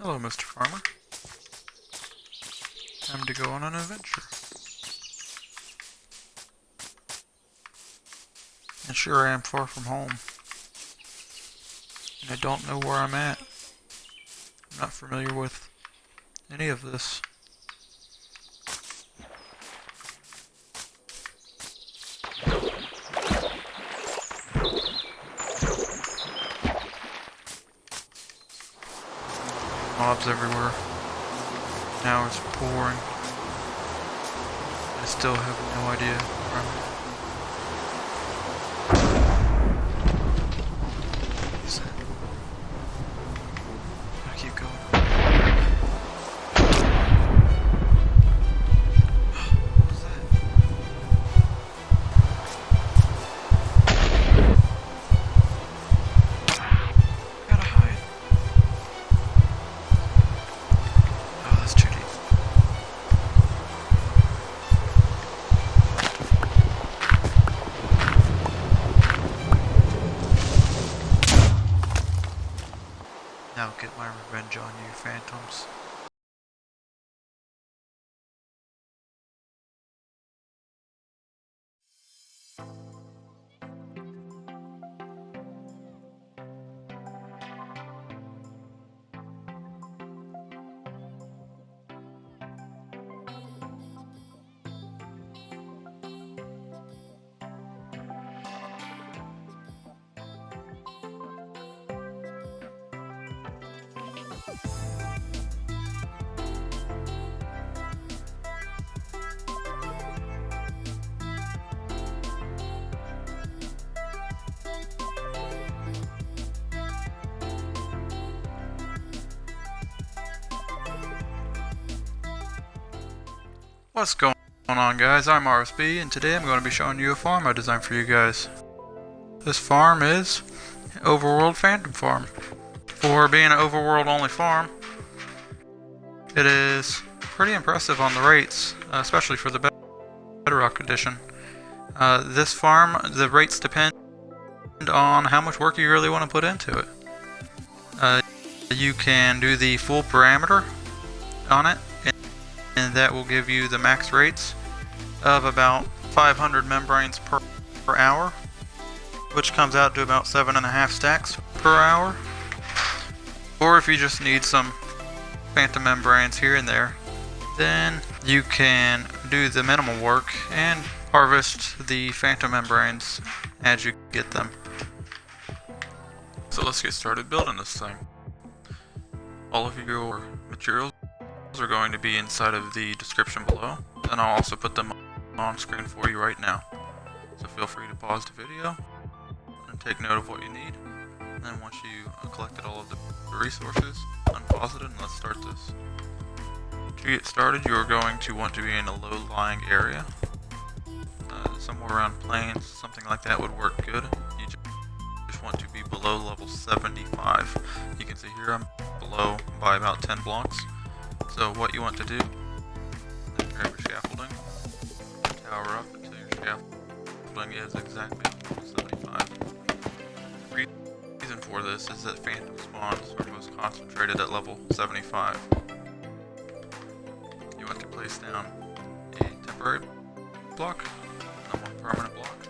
Hello, Mr. Farmer. Time to go on an adventure. And sure, I am far from home. And I don't know where I'm at. I'm not familiar with any of this. Mobs everywhere. Now it's pouring. I still have no idea where I'm at. Gotta keep going. What was that? Gotta hide. Oh, that's too deep. Now get my revenge on you, phantoms. What's going on, guys? I'm RSB, and today I'm going to be showing you a farm I designed for you guys. This farm is Overworld Phantom Farm. For being an Overworld only farm, it is pretty impressive on the rates, especially for the Bedrock edition. This farm, the rates depend on how much work you really want to put into it. You can do the full parameter on it, and that will give you the max rates of about 500 membranes per hour, which comes out to about 7.5 stacks per hour. Or if you just need some phantom membranes here and there, then you can do the minimal work and harvest the phantom membranes as you get them. So let's get started building this thing. All of your materials are going to be inside of the description below, and I'll also put them on screen for you right now. So feel free to pause the video and take note of what you need. And then once you collected all of the resources, unpause it and let's start this. To get started, you are going to want to be in a low-lying area. Somewhere around plains, something like that would work good. You just want to be below level 75. You can see here I'm below by about 10 blocks. So what you want to do, grab your scaffolding, tower up until your scaffolding is exactly 75. The reason for this is that phantom spawns are most concentrated at level 75. You want to place down a temporary block, and then one permanent block,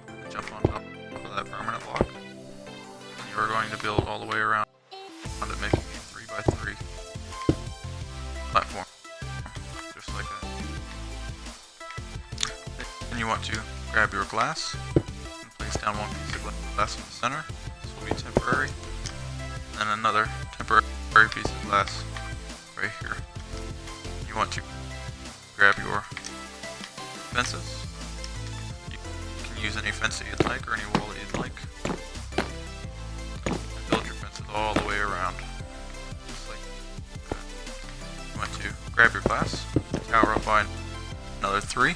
and jump on top of that permanent block. And you are going to build all the way around it, making a 3x3 platform, just like that. Then you want to grab your glass and place down one piece of glass in the center. This will be temporary. And then another temporary piece of glass right here. You want to grab your fences. You can use any fence that you'd like or any wall that you'd like. And build your fences all the way around. To grab your glass, tower up by another 3,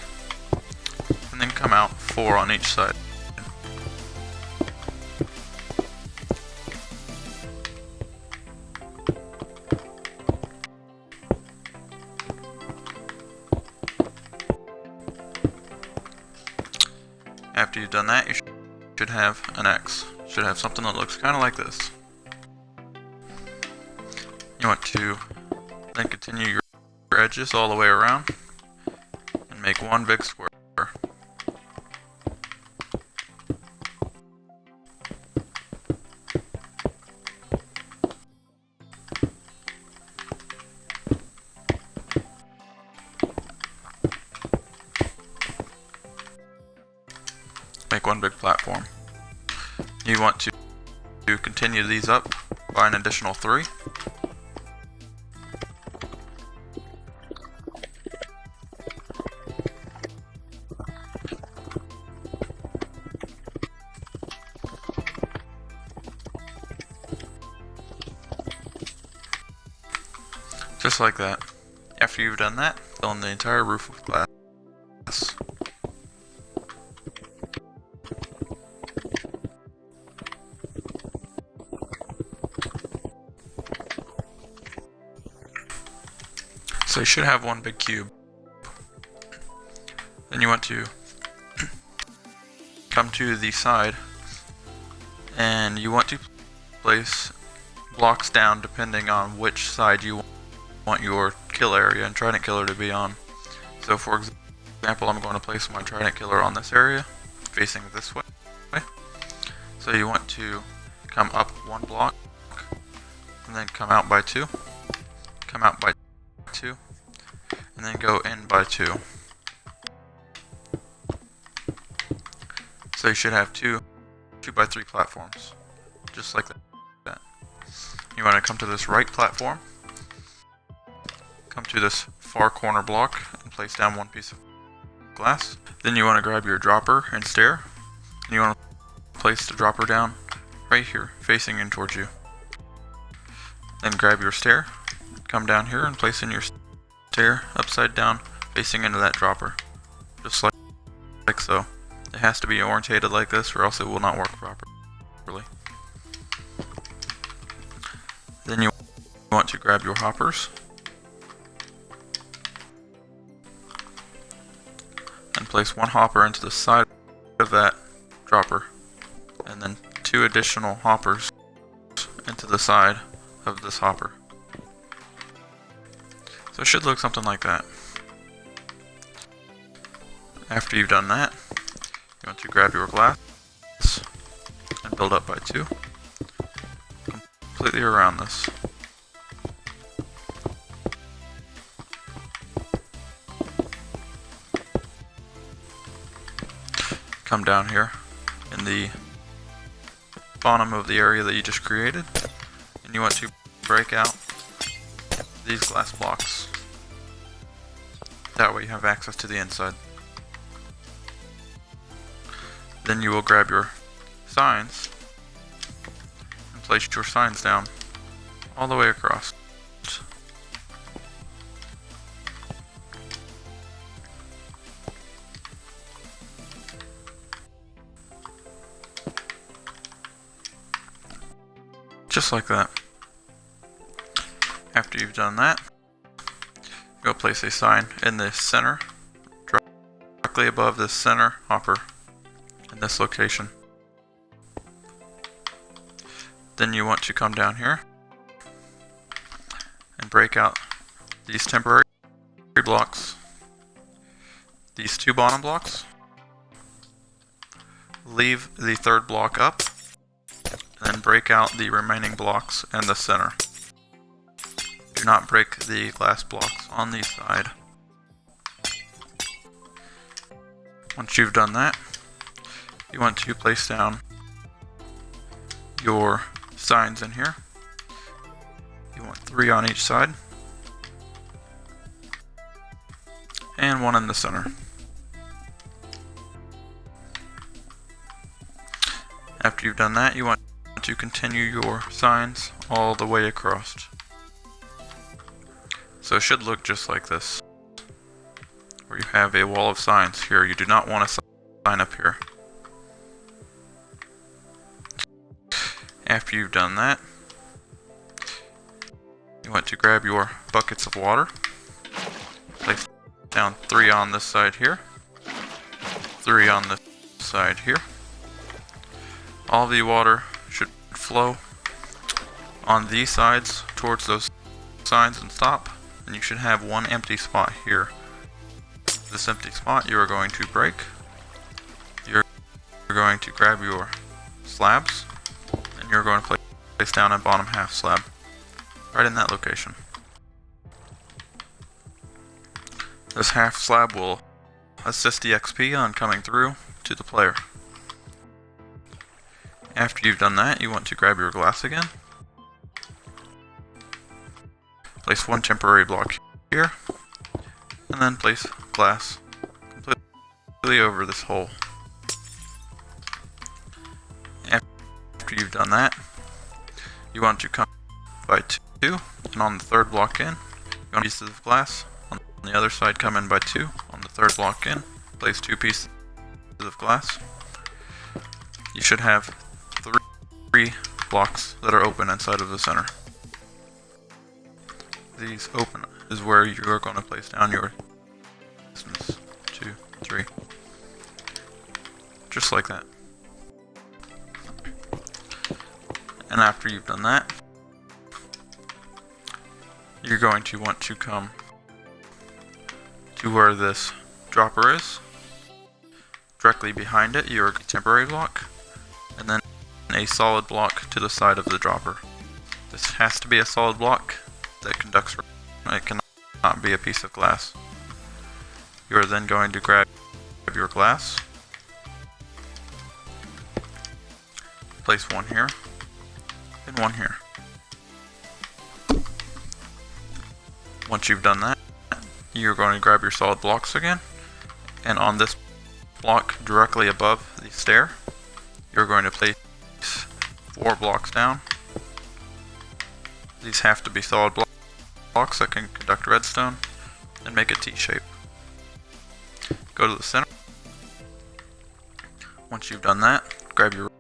and then come out 4 on each side. After you've done that, you should have an X. You should have something that looks kind of like this. You want to then continue your edges all the way around and make one big square. Make one big platform. You want to continue these up by an additional 3. Just like that. After you've done that, fill in the entire roof with glass. So you should have one big cube. Then you want to come to the side and you want to place blocks down depending on which side you want your kill area and trident killer to be on. So for example, I'm going to place my trident killer on this area facing this way. So you want to come up 1 block and then come out by 2, come out by 2, and then go in by 2. So you should have 2 by 3 platforms, just like that. You want to come to this right platform, come to this far corner block and place down 1 piece of glass. Then you want to grab your dropper and stair, and you want to place the dropper down right here, facing in towards you. Then grab your stair, come down here and place in your stair upside down, facing into that dropper, just like so. It has to be orientated like this, or else it will not work properly. Then you want to grab your hoppers and place 1 hopper into the side of that dropper, and then 2 additional hoppers into the side of this hopper. So it should look something like that. After you've done that, you want to grab your glass and build up by 2, completely around this. Come down here in the bottom of the area that you just created, and you want to break out these glass blocks. That way you have access to the inside. Then you will grab your signs and place your signs down all the way across. Just like that. After you've done that, you'll place a sign in the center, directly above this center hopper in this location. Then you want to come down here and break out these temporary blocks, these 2 bottom blocks, leave the 3rd block up, and then break out the remaining blocks in the center. Do not break the glass blocks on the side. Once you've done that, you want to place down your signs in here. You want 3 on each side and 1 in the center. After you've done that, you want to continue your signs all the way across. So it should look just like this, where you have a wall of signs here. You do not want a sign up here. After you've done that, you want to grab your buckets of water, place down 3 on this side here, 3 on this side here. All the water should flow on these sides towards those signs and stop, and you should have one empty spot here. This empty spot you are going to break. You're going to grab your slabs, and you're going to place down a bottom half slab, right in that location. This half slab will assist the XP on coming through to the player. After you've done that, you want to grab your glass again. Place one temporary block here, and then place glass completely over this hole. After you've done that, you want to come by 2, and on the third block in, you want pieces of glass. On the other side, come in by 2. On the third block in, place 2 pieces of glass. You should have 3 blocks that are open inside of the center. These open is where you are going to place down your pistons. 2, 3. Just like that. And after you've done that, you're going to want to come to where this dropper is. Directly behind it, your temporary block, and then a solid block to the side of the dropper. This has to be a solid block that conducts. It cannot be a piece of glass. You are then going to grab your glass, place one here, and one here. Once you've done that, you're going to grab your solid blocks again, and on this block directly above the stair, you're going to place 4 blocks down. These have to be solid blocks that can conduct redstone and make a T-shape. Go to the center. Once you've done that, grab your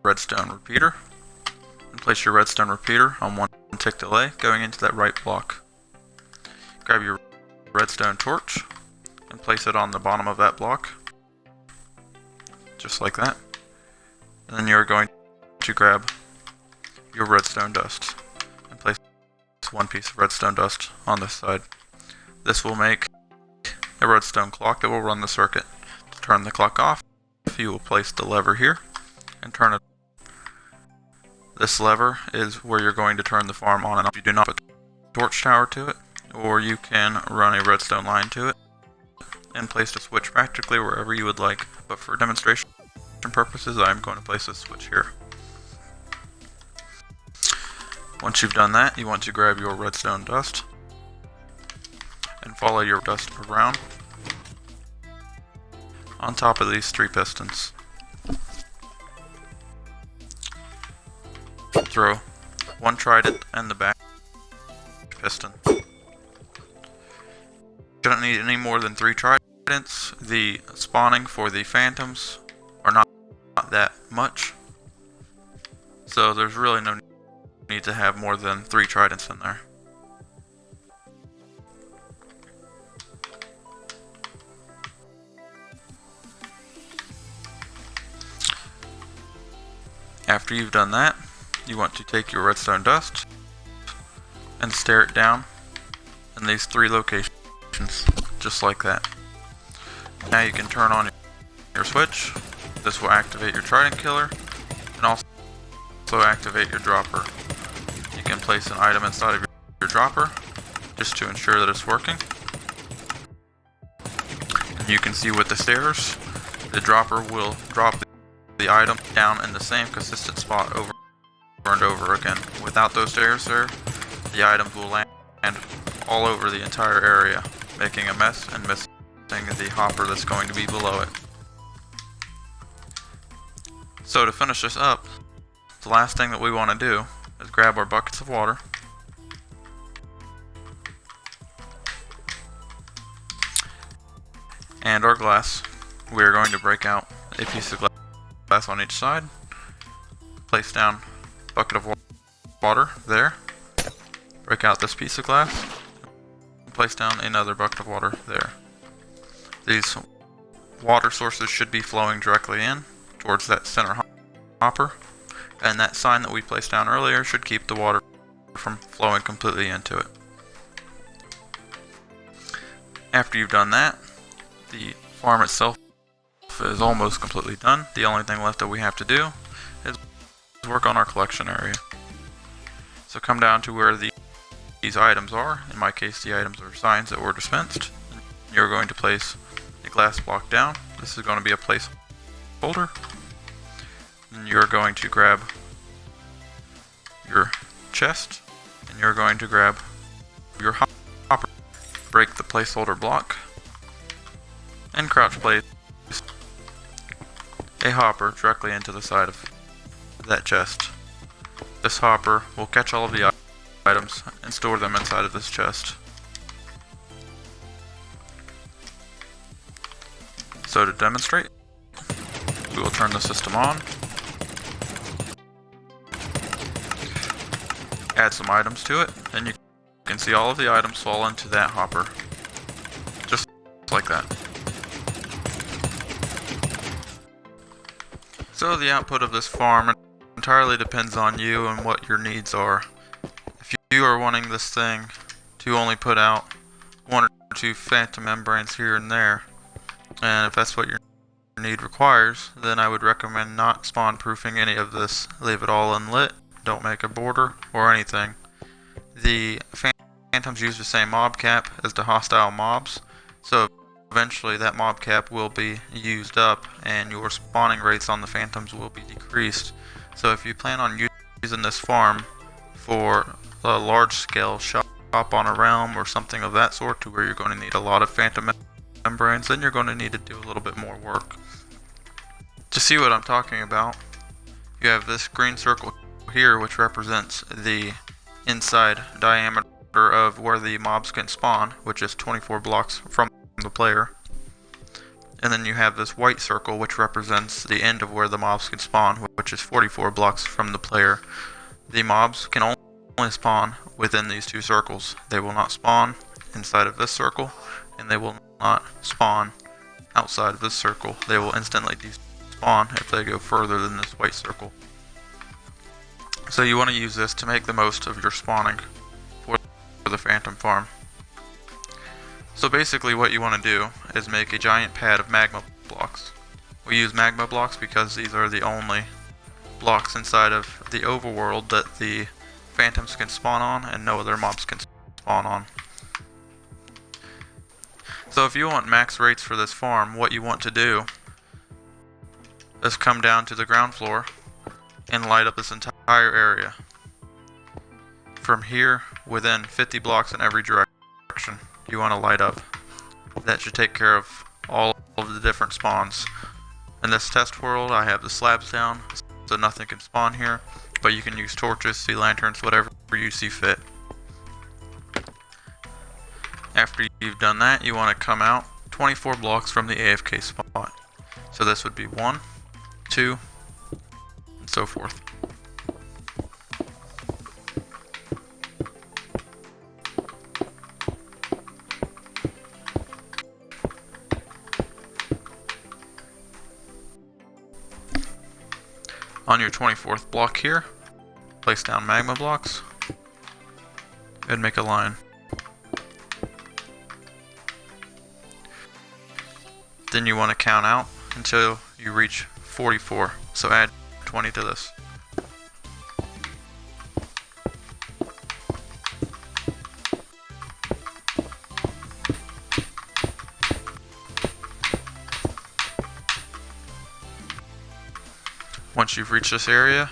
redstone repeater and place your redstone repeater on 1 tick delay going into that right block. Grab your redstone torch and place it on the bottom of that block, just like that. And then you're going to grab your redstone dust and place 1 piece of redstone dust on this side. This will make a redstone clock that will run the circuit. To turn the clock off, you will place the lever here and turn it. This lever is where you're going to turn the farm on and off. You do not put a torch tower to it, or you can run a redstone line to it and place the switch practically wherever you would like. But for demonstration purposes, I'm going to place this switch here. Once you've done that, you want to grab your redstone dust and follow your dust around on top of these 3 pistons. Throw 1 trident in the back piston. You don't need any more than 3 tridents. The spawning for the phantoms are not that much, so there's really no need to have more than 3 tridents in there. After you've done that, you want to take your redstone dust and stare it down in these 3 locations, just like that. Now you can turn on your switch. This will activate your trident killer and also activate your dropper. You can place an item inside of your dropper just to ensure that it's working. And you can see with the stairs, the dropper will drop the item down in the same consistent spot over and over again. Without those stairs there, the items will land all over the entire area, making a mess and missing the hopper that's going to be below it. So to finish this up, the last thing that we want to do is grab our buckets of water and our glass. We are going to break out a piece of glass on each side, place down a bucket of water there, break out this piece of glass, and place down another bucket of water there. These water sources should be flowing directly in towards that center hopper, and that sign that we placed down earlier should keep the water from flowing completely into it. After you've done that, the farm itself is almost completely done. The only thing left that we have to do is work on our collection area. So come down to where these items are. In my case, the items are signs that were dispensed. You're going to place a glass block down. This is going to be a placeholder. And you're going to grab your chest, and you're going to grab your hopper. Break the placeholder block, and crouch place a hopper directly into the side of that chest. This hopper will catch all of the items and store them inside of this chest. So to demonstrate, we will turn the system on, add some items to it, and you can see all of the items fall into that hopper. Just like that. So the output of this farm entirely depends on you and what your needs are. If you are wanting this thing to only put out 1 or 2 phantom membranes here and there, and if that's what your need requires, then I would recommend not spawn proofing any of this. Leave it all unlit, don't make a border or anything. The phantoms use the same mob cap as the hostile mobs, so eventually that mob cap will be used up and your spawning rates on the phantoms will be decreased. So if you plan on using this farm for a large scale shop on a realm or something of that sort, to where you're going to need a lot of phantom membranes, then you're going to need to do a little bit more work. To see what I'm talking about, you have this green circle here, which represents the inside diameter of where the mobs can spawn, which is 24 blocks from the player. And then you have this white circle, which represents the end of where the mobs can spawn, which is 44 blocks from the player. The mobs can only spawn within these 2 circles. They will not spawn inside of this circle, and they will not spawn outside of this circle. They will instantly despawn if they go further than this white circle. So you want to use this to make the most of your spawning for the phantom farm. So basically what you want to do is make a giant pad of magma blocks. We use magma blocks because these are the only blocks inside of the overworld that the phantoms can spawn on and no other mobs can spawn on. So if you want max rates for this farm, what you want to do is come down to the ground floor and light up this entire area. From here, within 50 blocks in every direction, you want to light up. That should take care of all of the different spawns. In this test world, I have the slabs down, so nothing can spawn here, but you can use torches, sea lanterns, whatever you see fit. After you've done that, you want to come out 24 blocks from the AFK spot. So this would be 1, 2, and so forth. On your 24th block here, place down magma blocks and make a line. Then you want to count out until you reach 44, so add 20 to this. Once you've reached this area,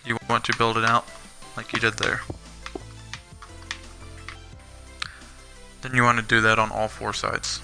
you want to build it out like you did there. Then you want to do that on all 4 sides.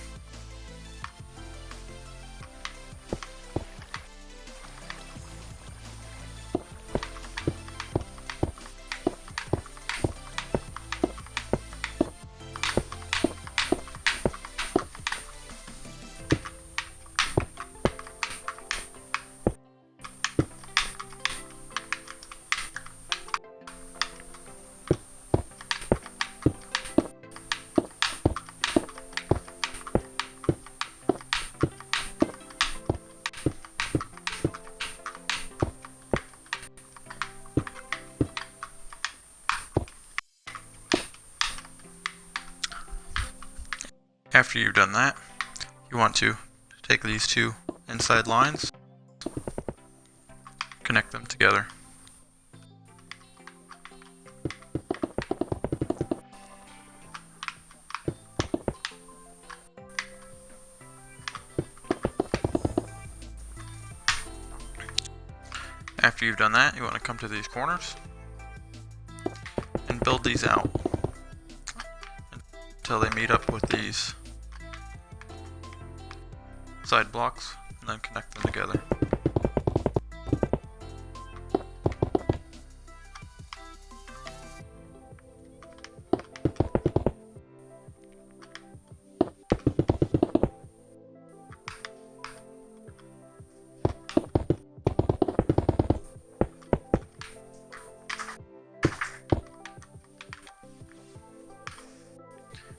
After you've done that, you want to take these two inside lines, connect them together. After you've done that, you want to come to these corners and build these out until they meet up with these side blocks, and then connect them together.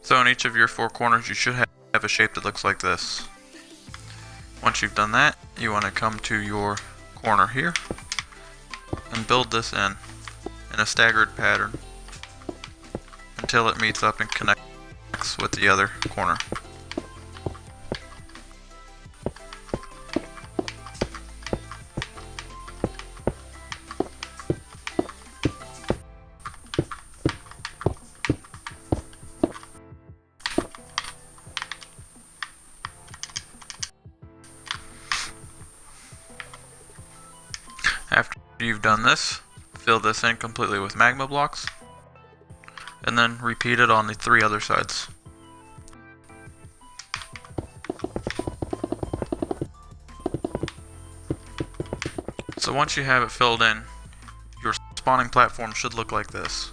So in each of your four corners you should have a shape that looks like this. Once you've done that, you want to come to your corner here and build this in a staggered pattern until it meets up and connects with the other corner. After you've done this, fill this in completely with magma blocks, and then repeat it on the three other sides. So once you have it filled in, your spawning platform should look like this.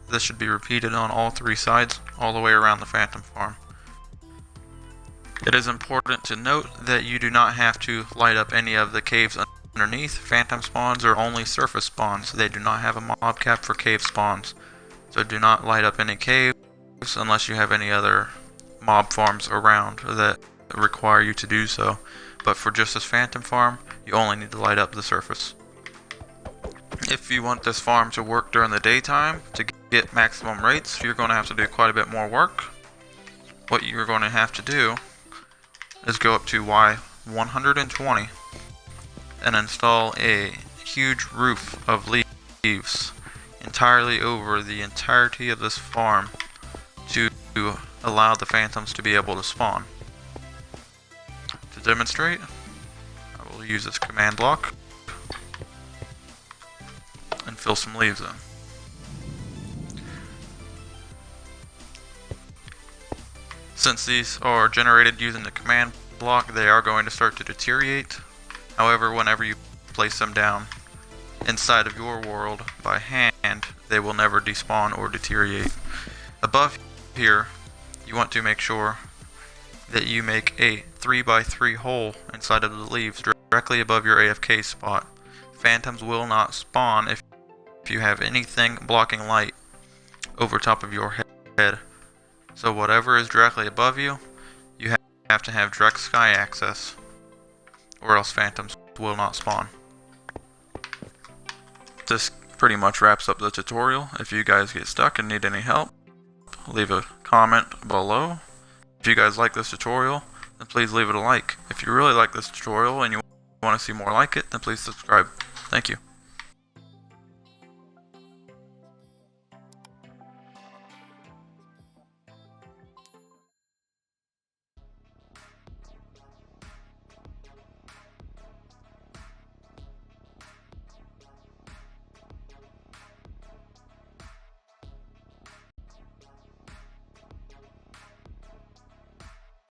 This should be repeated on all three sides, all the way around the phantom farm. It is important to note that you do not have to light up any of the caves underneath. Phantom spawns are only surface spawns. They do not have a mob cap for cave spawns. So do not light up any caves unless you have any other mob farms around that require you to do so. But for just this phantom farm, you only need to light up the surface. If you want this farm to work during the daytime to get maximum rates, you're going to have to do quite a bit more work. What you're going to have to do is go up to Y120 and install a huge roof of leaves entirely over the entirety of this farm to allow the phantoms to be able to spawn. To demonstrate, I will use this command block and fill some leaves in. Since these are generated using the command block, they are going to start to deteriorate. However, whenever you place them down inside of your world by hand, they will never despawn or deteriorate. Above here, you want to make sure that you make a 3x3 hole inside of the leaves directly above your AFK spot. Phantoms will not spawn if you have anything blocking light over top of your head. So whatever is directly above you, you have to have direct sky access, or else phantoms will not spawn. This pretty much wraps up the tutorial. If you guys get stuck and need any help, leave a comment below. If you guys like this tutorial, then please leave it a like. If you really like this tutorial and you want to see more like it, then please subscribe. Thank you.